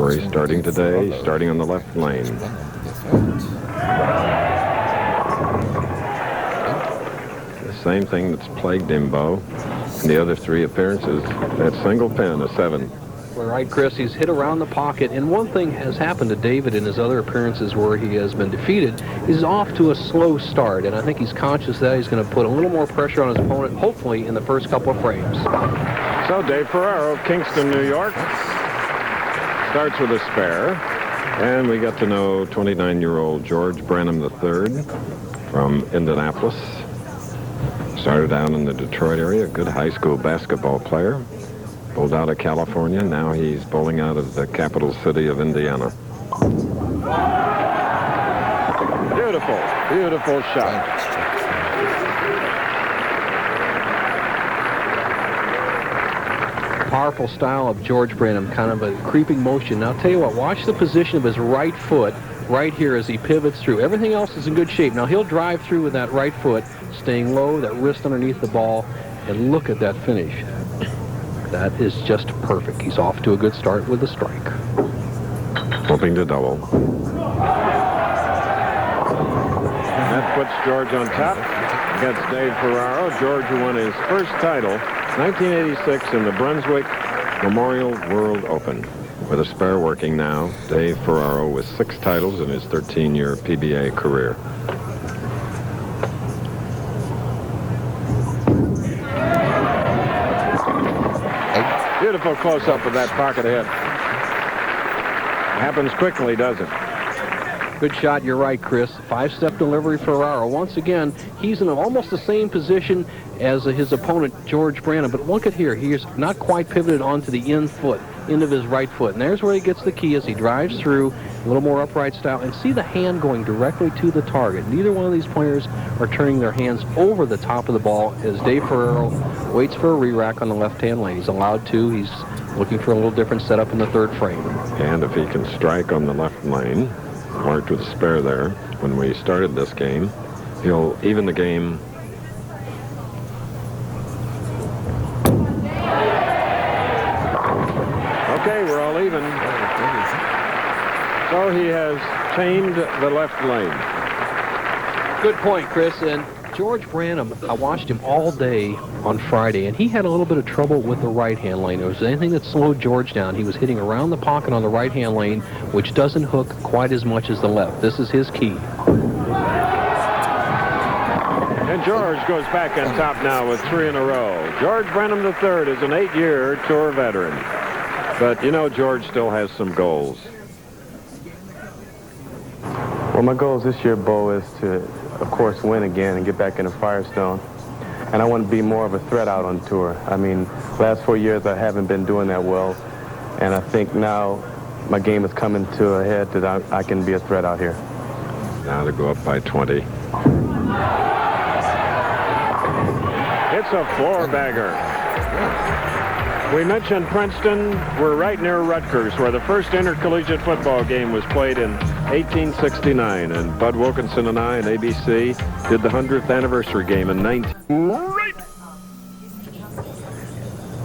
where he's starting today, starting on the left lane. The same thing that's plagued him, Bo, in the other 3 appearances. That single pin, a 7. Well, right, Chris, he's hit around the pocket, and one thing has happened to David in his other appearances where he has been defeated. He's off to a slow start, and I think he's conscious that he's going to put a little more pressure on his opponent, hopefully in the first couple of frames. So Dave Ferraro, Kingston, New York, starts with a spare, and we get to know 29-year-old George Branham III from Indianapolis. Started out in the Detroit area, a good high school basketball player. Bowled out of California. Now he's bowling out of the capital city of Indiana. Beautiful, beautiful shot. Powerful style of George Branham, kind of a creeping motion. Now, I'll tell you what, watch the position of his right foot right here as he pivots through. Everything else is in good shape. Now, he'll drive through with that right foot, staying low, that wrist underneath the ball, and look at that finish. That is just perfect. He's off to a good start with a strike. Hoping to double. That puts George on top against Dave Ferraro. George, who won his first title, 1986, in the Brunswick Memorial World Open. With a spare working now, Dave Ferraro with 6 titles in his 13-year PBA career. Beautiful close-up of that pocket hit. Happens quickly, doesn't it? Good shot, you're right, Chris. 5-step delivery Ferraro. Once again, he's in almost the same position as his opponent, George Branham. But look at here, he is not quite pivoted onto the end of his right foot. And there's where he gets the key as he drives through, a little more upright style. And see the hand going directly to the target. Neither one of these players are turning their hands over the top of the ball as Dave Ferraro waits for a re-rack on the left-hand lane. He's allowed to. He's looking for a little different setup in the 3rd frame. And if he can strike on the left lane, marked with a spare there, when we started this game, he'll even the game. Okay, we're all even. So he has chained the left lane. Good point, Chris. And George Branham, I watched him all day on Friday, and he had a little bit of trouble with the right-hand lane. If there was anything that slowed George down, he was hitting around the pocket on the right-hand lane, which doesn't hook quite as much as the left. This is his key. And George goes back on top now with 3 in a row. George Branham III is an 8-year tour veteran. But, you know, George still has some goals. Well, my goals this year, Bo, is to, of course, win again and get back into Firestone. And I want to be more of a threat out on tour. I mean, last 4 years I haven't been doing that well. And I think now my game is coming to a head that I can be a threat out here. Now to go up by 20. It's a 4-bagger. We mentioned Princeton. We're right near Rutgers, where the first intercollegiate football game was played in 1869. And Bud Wilkinson and I and ABC did the 100th anniversary game in 19... Right.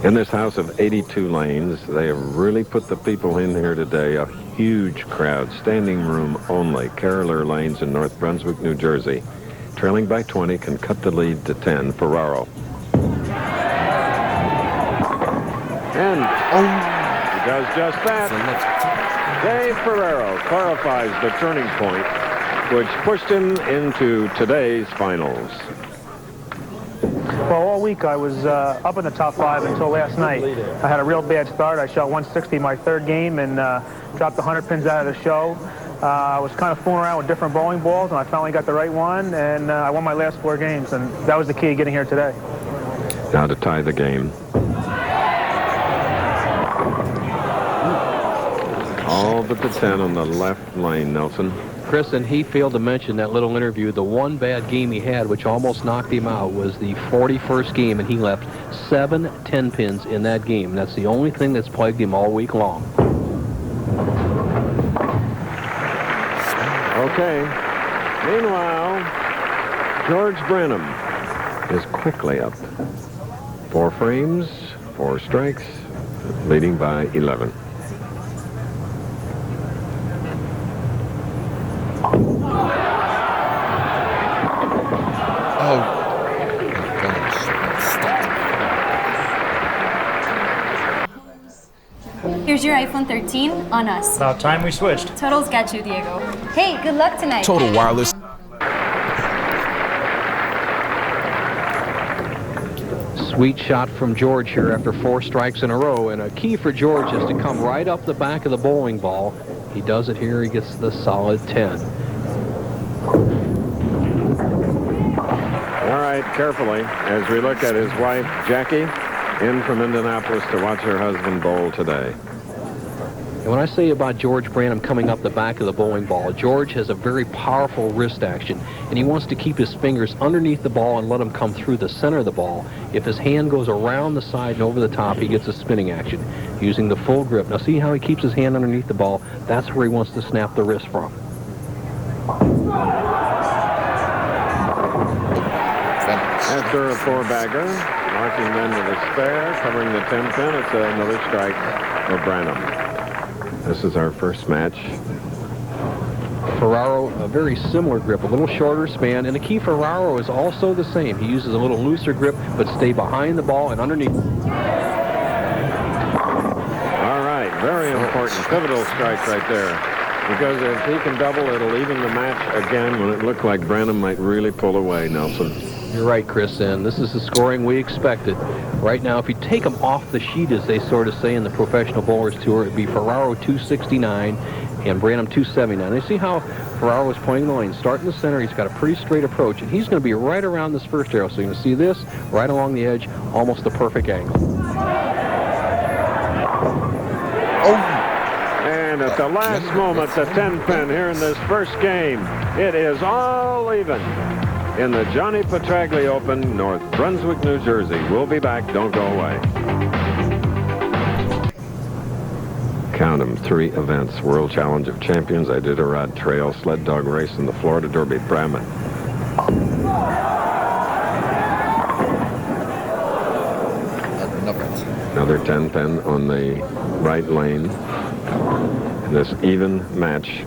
In this house of 82 lanes, they have really put the people in here today. A huge crowd, standing room only. Caroler Lanes in North Brunswick, New Jersey. Trailing by 20, can cut the lead to 10. Ferraro. And he does just that. Dave Ferraro clarifies the turning point, which pushed him into today's finals. Well, all week I was up in the top 5 until last night. I had a real bad start. I shot 160 my 3rd game and dropped the 100 pins out of the show. I was kind of fooling around with different bowling balls, and I finally got the right one, and I won my last 4 games, and that was the key to getting here today. Now to tie the game. All but the 10 on the left lane, Nelson. Chris, and he failed to mention that little interview. The one bad game he had, which almost knocked him out, was the 41st game, and he left 7 10 pins in that game. That's the only thing that's plagued him all week long. Okay. Meanwhile, George Branham is quickly up. 4 frames, 4 strikes, leading by 11. your iPhone 13 on us. About time we switched. Total's got you, Diego. Hey, good luck tonight. Total Wireless. Sweet shot from George here after 4 strikes in a row, and a key for George is to come right up the back of the bowling ball. He does it here. He gets the solid 10. All right, carefully, as we look at his wife, Jackie, in from Indianapolis to watch her husband bowl today. And when I say about George Branham coming up the back of the bowling ball, George has a very powerful wrist action, and he wants to keep his fingers underneath the ball and let them come through the center of the ball. If his hand goes around the side and over the top, he gets a spinning action using the full grip. Now see how he keeps his hand underneath the ball? That's where he wants to snap the wrist from. After a 4-bagger, marking then with a spare, covering the 10 pin, it's another strike for Branham. This is our first match. Ferraro, a very similar grip, a little shorter span, and the key Ferraro is also the same. He uses a little looser grip, but stay behind the ball and underneath. All right, very important, pivotal strike right there. Because if he can double, it'll even the match again when it looked like Branham might really pull away, Nelson. You're right, Chris, and this is the scoring we expected. Right now, if you take them off the sheet, as they sort of say in the Professional Bowlers Tour, it'd be Ferraro 269 and Branham 279. You see how Ferraro is pointing the lane. Start in the center, he's got a pretty straight approach, and he's going to be right around this first arrow. So you're going to see this right along the edge, almost the perfect angle. And at the last moment, the 10 pin here in this first game, it is all even. In the Johnny Petraglia Open, North Brunswick, New Jersey. We'll be back. Don't go away. Count them, 3 events. World Challenge of Champions, Iditarod Trail, Sled Dog Race, and the Florida Derby Brahman. Another 10 pin on the right lane. In this even match.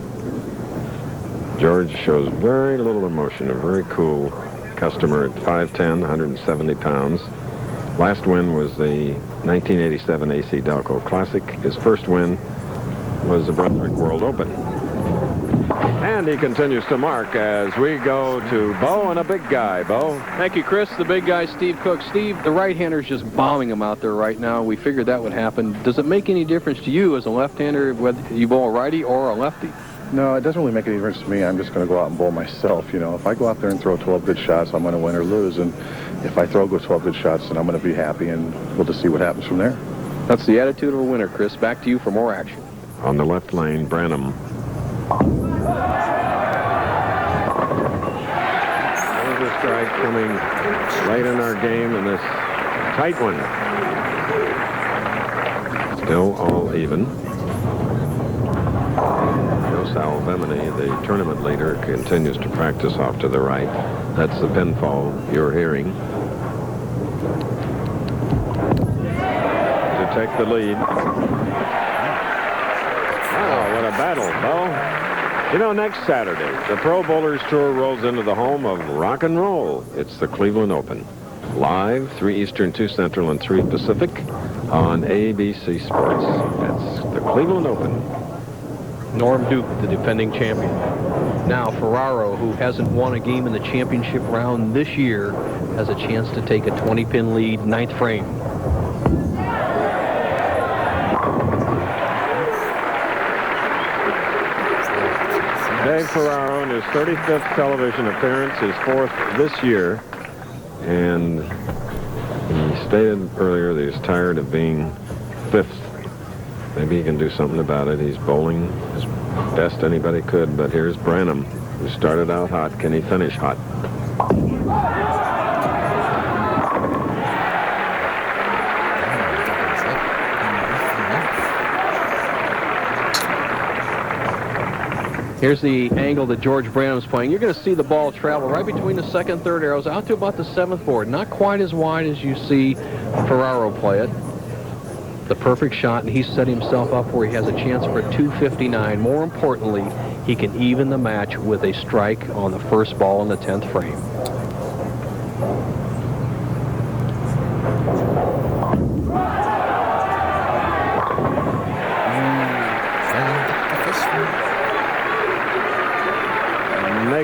George shows very little emotion, a very cool customer at 5'10", 170 pounds. Last win was the 1987 AC Delco Classic. His first win was the Brunswick World Open. And he continues to mark as we go to Bo and a big guy. Bo. Thank you, Chris. The big guy, Steve Cook. Steve, the right-hander's just bombing him out there right now. We figured that would happen. Does it make any difference to you as a left-hander whether you bowl a righty or a lefty? No, it doesn't really make any difference to me. I'm just going to go out and bowl myself. You know, if I go out there and throw 12 good shots, I'm going to win or lose. And if I throw 12 good shots, then I'm going to be happy, and we'll just see what happens from there. That's the attitude of a winner, Chris. Back to you for more action. On the left lane, Branham. There's a strike coming late in our game in this tight one. Still all even. Salvemini, the tournament leader, continues to practice off to the right. That's the pinfall you're hearing. To take the lead. Oh, what a battle, Bo. You know, next Saturday, the Pro Bowlers Tour rolls into the home of rock and roll. It's the Cleveland Open. Live, 3 Eastern, 2 Central, and 3 Pacific on ABC Sports. That's the Cleveland Open. Norm Duke, the defending champion. Now Ferraro, who hasn't won a game in the championship round this year, has a chance to take a 20-pin lead, 9th frame. Dave Ferraro in his 35th television appearance, his 4th this year, and he stated earlier that he's tired of being 5th. Maybe he can do something about it. He's bowling as best anybody could, but here's Branham, who started out hot. Can he finish hot? Here's the angle that George Branham's playing. You're going to see the ball travel right between the 2nd and 3rd arrows out to about the 7th board. Not quite as wide as you see Ferraro play it. The perfect shot, and he's set himself up where he has a chance for a 259. More importantly, he can even the match with a strike on the first ball in the 10th frame.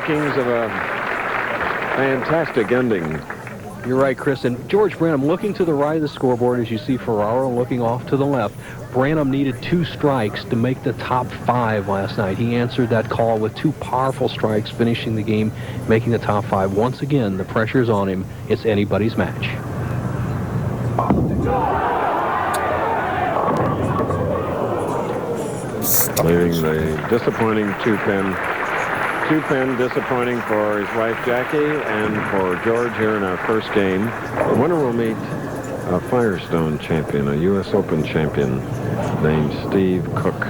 makings of a fantastic ending. You're right, Chris. And George Branham looking to the right of the scoreboard as you see Ferraro looking off to the left. Branham needed 2 strikes to make the top 5 last night. He answered that call with 2 powerful strikes, finishing the game, making the top 5. Once again, the pressure's on him. It's anybody's match. Leaving the disappointing two-pin disappointing for his wife Jackie and for George here in our first game. The winner will meet a Firestone champion, a U.S. Open champion named Steve Cook.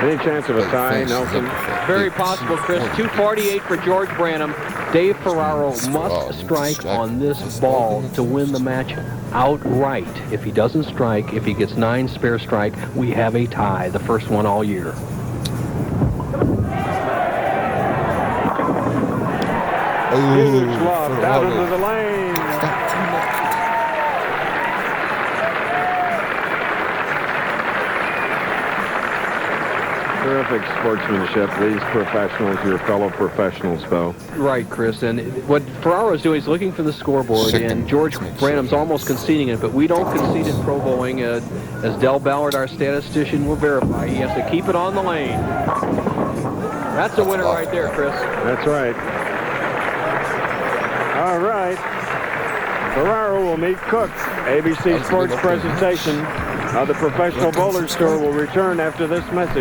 Any chance of a tie, Nelson? Very possible, Chris. 248 for George Branham. Dave Ferraro must strike on this ball to win the match outright. If he doesn't strike, if he gets 9 spare strike, we have a tie, the first one all year. Huge loft out into the lane. Terrific sportsmanship. These professionals, your fellow professionals, though. Right, Chris. And what Ferraro's doing is looking for the scoreboard, and George Branham's almost conceding it, but we don't concede in pro bowling. As Del Ballard, our statistician, will verify, he has to keep it on the lane. That's a winner right there, Chris. That's right. All right. Ferraro will meet Cook. ABC Sports presentation of the Professional Bowlers Tour will return after this message.